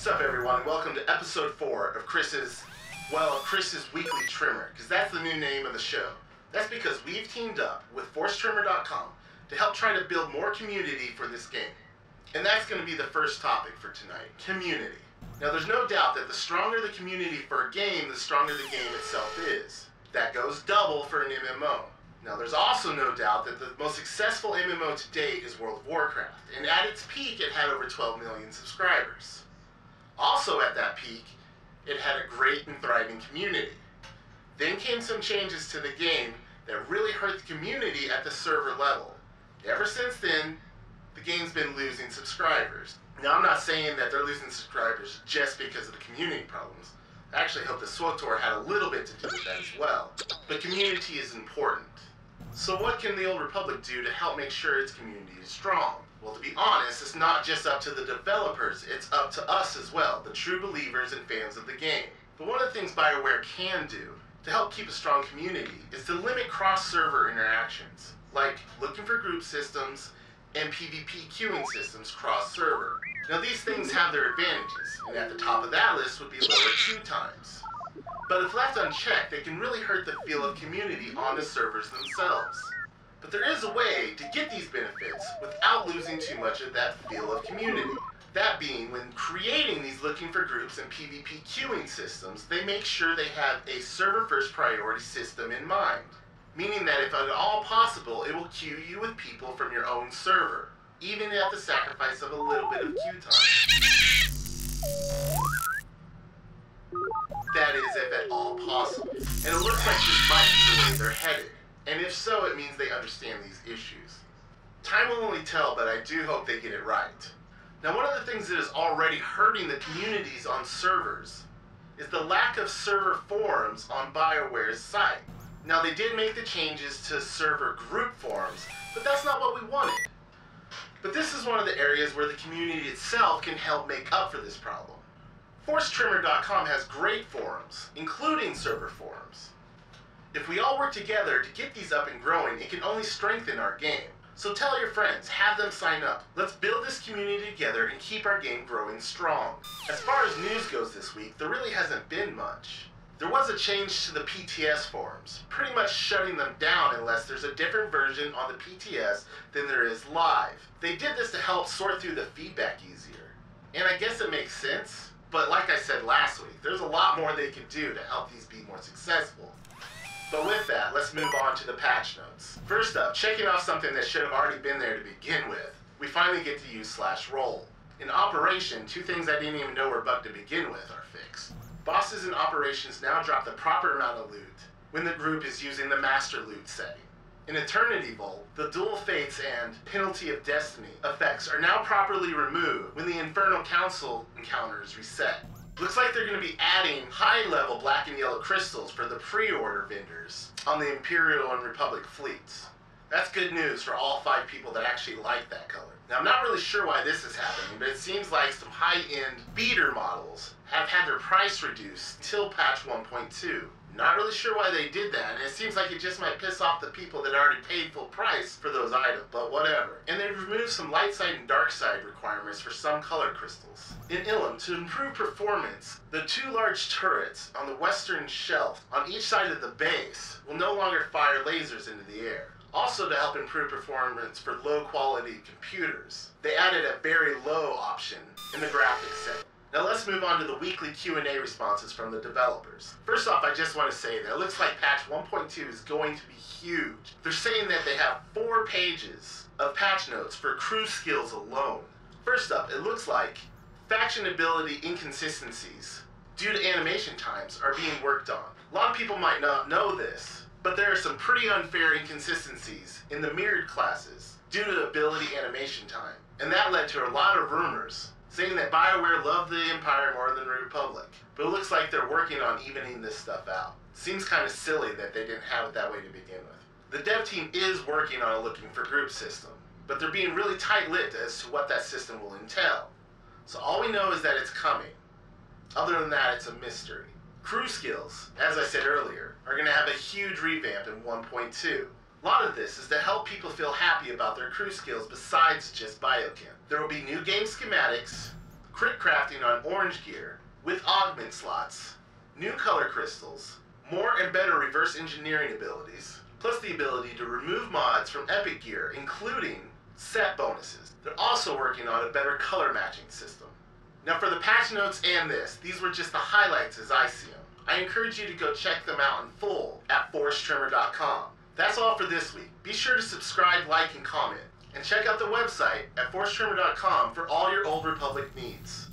What's up, everyone, and welcome to episode 4 of Chris's weekly Tremor, because that's the new name of the show. That's because we've teamed up with ForceTremor.com to help try to build more community for this game. And that's going to be the first topic for tonight, community. Now, there's no doubt that the stronger the community for a game, the stronger the game itself is. That goes double for an MMO. Now, there's also no doubt that the most successful MMO to date is World of Warcraft, and at its peak, it had over 12 million subscribers. Also at that peak, it had a great and thriving community. Then came some changes to the game that really hurt the community at the server level. Ever since then, the game's been losing subscribers. Now, I'm not saying that they're losing subscribers just because of the community problems. I actually hope that Swtor had a little bit to do with that as well. But community is important. So what can the Old Republic do to help make sure its community is strong? Well, to be honest, it's not just up to the developers, it's up to us as well, the true believers and fans of the game. But one of the things BioWare can do to help keep a strong community is to limit cross-server interactions, like looking for group systems and PvP queuing systems cross-server. Now, these things have their advantages, and at the top of that list would be lower queue times. But if left unchecked, they can really hurt the feel of community on the servers themselves. But there is a way to get these benefits without losing too much of that feel of community. That being, when creating these looking for groups and PvP queuing systems, they make sure they have a server-first priority system in mind. Meaning that if at all possible, it will queue you with people from your own server, even at the sacrifice of a little bit of queue time. That is, if at all possible. And it looks like this might be the way they're headed. And if so, it means they understand these issues. Time will only tell, but I do hope they get it right. Now, one of the things that is already hurting the communities on servers is the lack of server forums on BioWare's site. Now, they did make the changes to server group forums, but that's not what we wanted. But this is one of the areas where the community itself can help make up for this problem. ForceTremor.com has great forums, including server forums. If we all work together to get these up and growing, it can only strengthen our game. So tell your friends, have them sign up. Let's build this community together and keep our game growing strong. As far as news goes this week, there really hasn't been much. There was a change to the PTS forums, pretty much shutting them down unless there's a different version on the PTS than there is live. They did this to help sort through the feedback easier. And I guess it makes sense, but like I said last week, there's a lot more they could do to help these be more successful. But with that, let's move on to the patch notes. First up, checking off something that should have already been there to begin with, we finally get to use /roll. In Operation, two things I didn't even know were bugged to begin with are fixed. Bosses in Operations now drop the proper amount of loot when the group is using the Master Loot setting. In Eternity Vault, the Dual Fates and Penalty of Destiny effects are now properly removed when the Infernal Council encounters reset. Looks like they're going to be adding high-level black and yellow crystals for the pre-order vendors on the Imperial and Republic fleets. That's good news for all 5 people that actually like that color. Now, I'm not really sure why this is happening, but it seems like some high-end beater models have had their price reduced till patch 1.2. Not really sure why they did that, and it seems like it just might piss off the people that already paid full price for those items, but whatever. And they've removed some light side and dark side requirements for some color crystals. In Ilum, to improve performance, the 2 large turrets on the western shelf on each side of the base will no longer fire lasers into the air. Also, to help improve performance for low-quality computers, they added a very low option in the graphics setting. Now let's move on to the weekly Q&A responses from the developers. First off, I just want to say that it looks like patch 1.2 is going to be huge. They're saying that they have 4 pages of patch notes for crew skills alone. First up, it looks like faction ability inconsistencies due to animation times are being worked on. A lot of people might not know this, but there are some pretty unfair inconsistencies in the mirrored classes due to ability animation time. And that led to a lot of rumors saying that BioWare loved the Empire more than the Republic. But it looks like they're working on evening this stuff out. Seems kind of silly that they didn't have it that way to begin with. The dev team is working on a looking for group system, but they're being really tight-lipped as to what that system will entail. So all we know is that it's coming. Other than that, it's a mystery. Crew skills, as I said earlier, are going to have a huge revamp in 1.2. A lot of this is to help people feel happy about their crew skills besides just biochem. There will be new game schematics, crit crafting on orange gear with augment slots, new color crystals, more and better reverse engineering abilities, plus the ability to remove mods from epic gear, including set bonuses. They're also working on a better color matching system. Now for the patch notes and this, these were just the highlights as I see them. I encourage you to go check them out in full at foresttremor.com. That's all for this week. Be sure to subscribe, like, and comment. And check out the website at foresttremor.com for all your Old Republic needs.